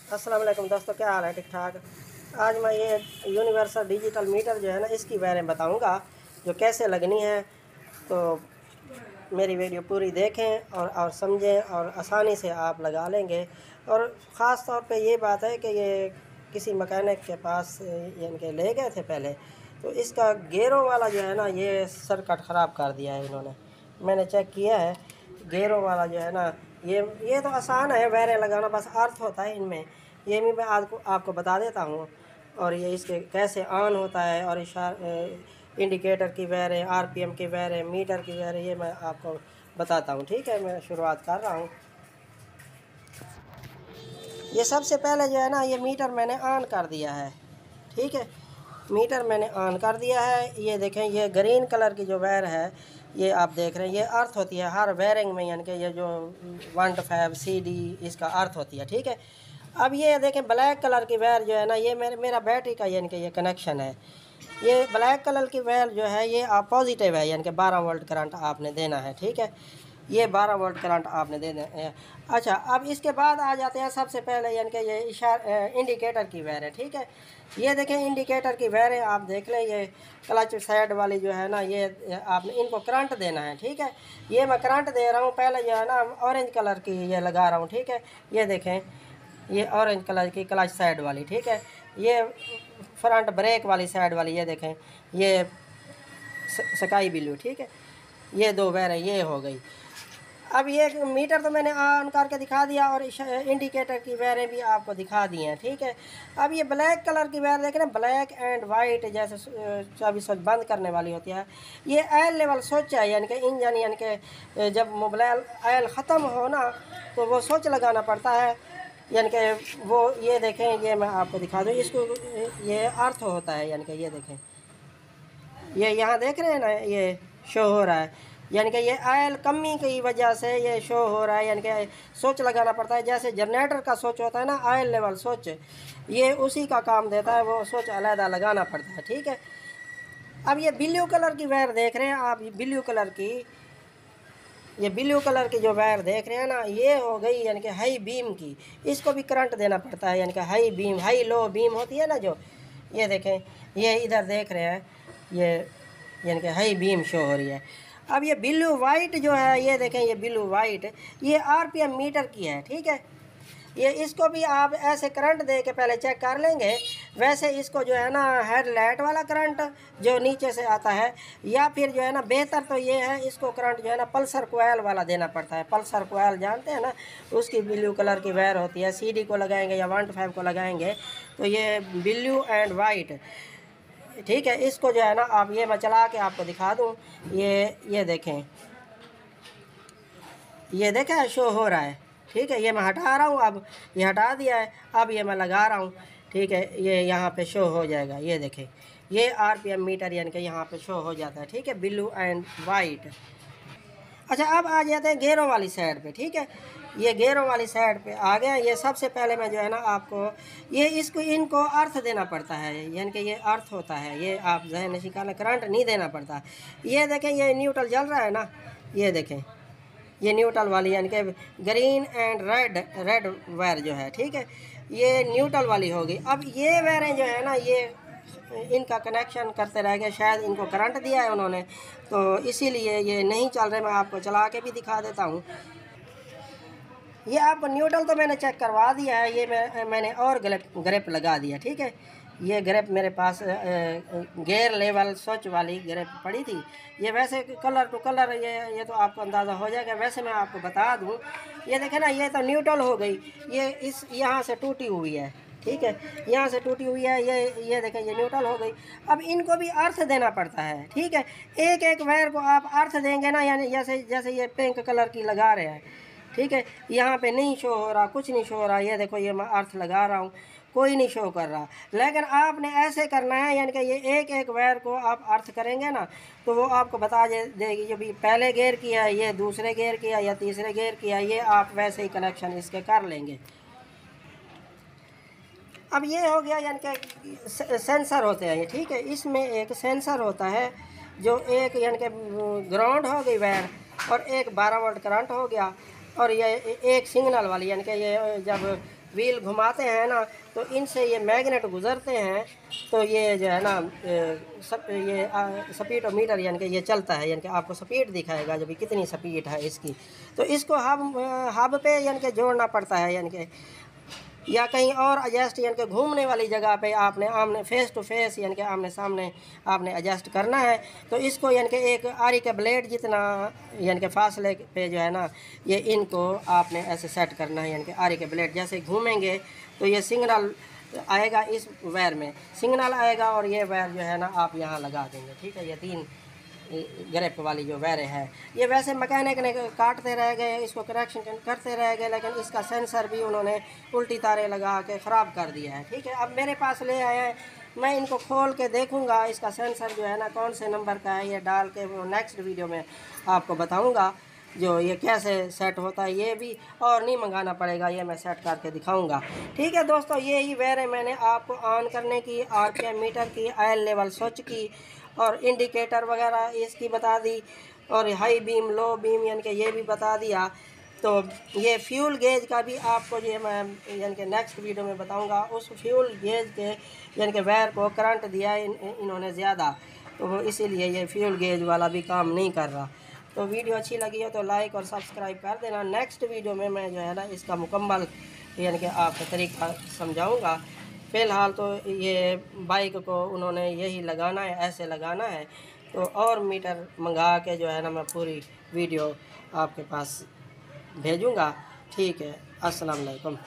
अस्सलाम वालेकुम दोस्तों, क्या हाल है? ठीक ठाक। आज मैं ये यूनिवर्सल डिजिटल मीटर जो है ना, इसकी बारे में बताऊंगा जो कैसे लगनी है। तो मेरी वीडियो पूरी देखें और समझें और आसानी से आप लगा लेंगे। और ख़ास तौर पे ये बात है कि ये किसी मैकेनिक के पास इनके ले गए थे पहले, तो इसका गेयरों वाला जो है ना, ये सर्किट ख़राब कर दिया है इन्होंने। मैंने चेक किया है, गेयरों वाला जो है ना, ये तो आसान है वायरें लगाना, बस अर्थ होता है इनमें। ये भी मैं आपको बता देता हूँ। और ये इसके कैसे ऑन होता है और इंडिकेटर की वायरें, आरपीएम की वायरें, मीटर की वायरें, ये मैं आपको बताता हूँ। ठीक है, मैं शुरुआत कर रहा हूँ। ये सबसे पहले जो है ना, ये मीटर मैंने ऑन कर दिया है। ठीक है, मीटर मैंने ऑन कर दिया है। ये देखें, ये ग्रीन कलर की जो वायर है, ये आप देख रहे हैं, ये अर्थ होती है हर वायरिंग में, यानी कि ये जो 1 to 5 CD इसका अर्थ होती है। ठीक है, अब ये देखें ब्लैक कलर की वायर जो है ना, ये मेरा बैटरी का यानी कि ये कनेक्शन है। ये ब्लैक कलर की वायर जो है, ये आप पॉजिटिव है, यानी कि 12 वोल्ट करंट आपने देना है। ठीक है, ये 12 वोल्ट करंट आपने देना है। अच्छा, अब इसके बाद आ जाते हैं सबसे पहले, यानी कि ये इंडिकेटर की वायर है। ठीक है, ये देखें इंडिकेटर की वायरें आप देख लें, ये क्लच साइड वाली जो है ना, ये आपने इनको करंट देना है। ठीक है, ये मैं करंट दे रहा हूँ। पहले जो है ना, ऑरेंज कलर की ये लगा रहा हूँ। ठीक है, ये देखें, ये ऑरेंज कलर की क्लच साइड वाली। ठीक है, ये फ्रंट ब्रेक वाली साइड वाली, ये देखें, ये स्काई ब्लू। ठीक है, ये दो वायरें ये हो गई। अब ये मीटर तो मैंने ऑन करके दिखा दिया और इंडिकेटर की वायरें भी आपको दिखा दी हैं। ठीक है, अब ये ब्लैक कलर की वायर देख रहे हैं, ब्लैक एंड वाइट, जैसे चाबी स्विच बंद करने वाली होती है। ये ऑयल लेवल स्विच है, यानी कि इंजन, यानी कि जब मोबाइल ऑयल ख़त्म हो ना, तो वो स्विच लगाना पड़ता है, यानी कि वो ये देखें, ये मैं आपको दिखा दूँ इसको। ये अर्थ होता है, यानी कि ये देखें, ये यहाँ देख रहे हैं ना, ये शो हो रहा है, यानी कि ये ऑयल कमी की वजह से ये शो हो रहा है। यानी कि स्विच लगाना पड़ता है, जैसे जनरेटर का स्विच होता है ना, ऑयल लेवल स्विच, ये उसी का काम देता है, वो स्विच अलहदा लगाना पड़ता है। ठीक है, अब ये ब्लू कलर की वायर देख रहे हैं आप, ये ब्लू कलर की जो वायर देख रहे हैं ना, ये हो गई यानी कि हाई बीम की। इसको भी करंट देना पड़ता है, यानी कि high beam, high low beam होती है ना जो, ये देखें, ये इधर देख रहे हैं, ये यानी कि हाई बीम शो हो रही है। अब ये ब्लू वाइट जो है, ये देखें, ये ब्लू वाइट, ये आरपीएम मीटर की है। ठीक है, ये इसको भी आप ऐसे करंट दे के पहले चेक कर लेंगे। वैसे इसको जो है ना, हेडलाइट वाला करंट जो नीचे से आता है, या फिर जो है ना, बेहतर तो ये है, इसको करंट जो है ना पल्सर कोयल वाला देना पड़ता है। पल्सर कोयल जानते हैं ना, उसकी ब्लू कलर की वायर होती है। CD को लगाएंगे या 1 to 5 को लगाएंगे, तो ये ब्लू एंड वाइट। ठीक है, इसको जो है ना, आप ये मैं चला के आपको दिखा दूँ। ये देखें, ये देखें शो हो रहा है। ठीक है, ये मैं हटा रहा हूँ, अब ये हटा दिया है, अब ये मैं लगा रहा हूँ। ठीक है, ये यहाँ पे शो हो जाएगा, ये देखें, ये आरपीएम मीटर यानी कि यहाँ पे शो हो जाता है। ठीक है, ब्लू एंड वाइट। अच्छा, अब आ जाते हैं गेयरों वाली साइड पे। ठीक है, ये गेयरों वाली साइड पे आ गया। ये सबसे पहले मैं जो है ना आपको, ये इनको अर्थ देना पड़ता है, यानी कि ये अर्थ होता है, ये आप जहन नशीं करना, करंट नहीं देना पड़ता। ये देखें, ये न्यूट्रल जल रहा है ना, ये देखें, ये न्यूट्रल वाली, यानी कि ग्रीन एंड रेड वायर जो है। ठीक है, ये न्यूट्रल वाली होगी। अब ये वायरें जो है ना, ये इनका कनेक्शन करते रह गए, शायद इनको करंट दिया है उन्होंने, तो इसीलिए ये नहीं चल रहे। मैं आपको चला के भी दिखा देता हूँ। ये आपको न्यूट्रल तो मैंने चेक करवा दिया है, ये मैंने और ग्रिप लगा दिया। ठीक है, ये ग्रिप मेरे पास गेयर लेवल स्विच वाली ग्रिप पड़ी थी। ये वैसे कलर टू कलर, ये तो आपको अंदाज़ा हो जाएगा। वैसे मैं आपको बता दूं, ये देखें ना, ये तो न्यूट्रल हो गई, ये इस यहाँ से टूटी हुई है। ठीक है, यहाँ से टूटी हुई है, ये देखें, ये न्यूट्रल हो गई। अब इनको भी अर्थ देना पड़ता है। ठीक है, एक एक वायर को आप अर्थ देंगे ना, यानी जैसे ये पिंक कलर की लगा रहे हैं। ठीक है, यहाँ पे नहीं शो हो रहा, कुछ नहीं शो हो रहा। ये देखो, ये मैं अर्थ लगा रहा हूँ, कोई नहीं शो कर रहा। लेकिन आपने ऐसे करना है, यानी कि ये एक एक वायर को आप अर्थ करेंगे ना, तो वो आपको बता देगी जो भी पहले गेयर किया है, ये दूसरे गेयर किया या तीसरे गेयर किया, ये आप वैसे ही कनेक्शन इसके कर लेंगे। अब ये हो गया, यानी कि सेंसर होते हैं ये। ठीक है, इसमें एक सेंसर होता है, जो एक यानी कि ग्राउंड हो गई वायर और एक 12 वोल्ट करंट हो गया। और ये एक सिग्नल वाली, यानी कि ये जब व्हील घुमाते हैं ना तो इनसे ये मैग्नेट गुजरते हैं, तो ये जो है ना ये स्पीडोमीटर यानी कि ये चलता है, यानी कि आपको स्पीड दिखाएगा जब कितनी स्पीड है इसकी। तो इसको हब पे यानी कि जोड़ना पड़ता है, यानी कि या कहीं और एडजस्ट यानी कि घूमने वाली जगह पे आपने आमने फेस टू फेस यानी कि आमने सामने आपने एडजस्ट करना है। तो इसको यानी कि एक आरी के ब्लेड जितना यानी कि फासले पे जो है ना ये इनको आपने ऐसे सेट करना है, यानी कि आरी के ब्लेड जैसे घूमेंगे तो ये सिग्नल आएगा, इस वायर में सिग्नल आएगा और ये वायर जो है ना आप यहाँ लगा देंगे। ठीक है, ये 3 ग्रिप वाली जो वायर है, ये वैसे मैकेनिक ने काटते रह गए, इसको करेक्शन करते रह गए, लेकिन इसका सेंसर भी उन्होंने उल्टी तारे लगा के ख़राब कर दिया है। ठीक है, अब मेरे पास ले आए हैं, मैं इनको खोल के देखूंगा इसका सेंसर जो है ना कौन से नंबर का है, ये डाल के वो नेक्स्ट वीडियो में आपको बताऊंगा जो ये कैसे सेट होता है। ये भी और नहीं मंगाना पड़ेगा, ये मैं सेट करके दिखाऊंगा। ठीक है दोस्तों, ये ही वायर है मैंने आपको ऑन करने की, आरपीएम मीटर की, ऑयल लेवल स्विच की और इंडिकेटर वगैरह इसकी बता दी, और हाई बीम लो बीम यानी कि ये भी बता दिया। तो ये फ्यूल गेज का भी आपको ये मैं यानी कि नेक्स्ट वीडियो में बताऊंगा। उस फ्यूल गेज के यानी कि वायर को करंट दिया इन्होंने ज़्यादा, तो इसीलिए ये फ्यूल गेज वाला भी काम नहीं कर रहा। तो वीडियो अच्छी लगी है तो लाइक और सब्सक्राइब कर देना। नेक्स्ट वीडियो में मैं जो है ना इसका मुकम्मल यानी कि आपको तरीका समझाऊंगा। फ़िलहाल तो ये बाइक को उन्होंने यही लगाना है, ऐसे लगाना है। तो और मीटर मंगा के जो है ना मैं पूरी वीडियो आपके पास भेजूँगा। ठीक है, अस्सलाम वालेकुम।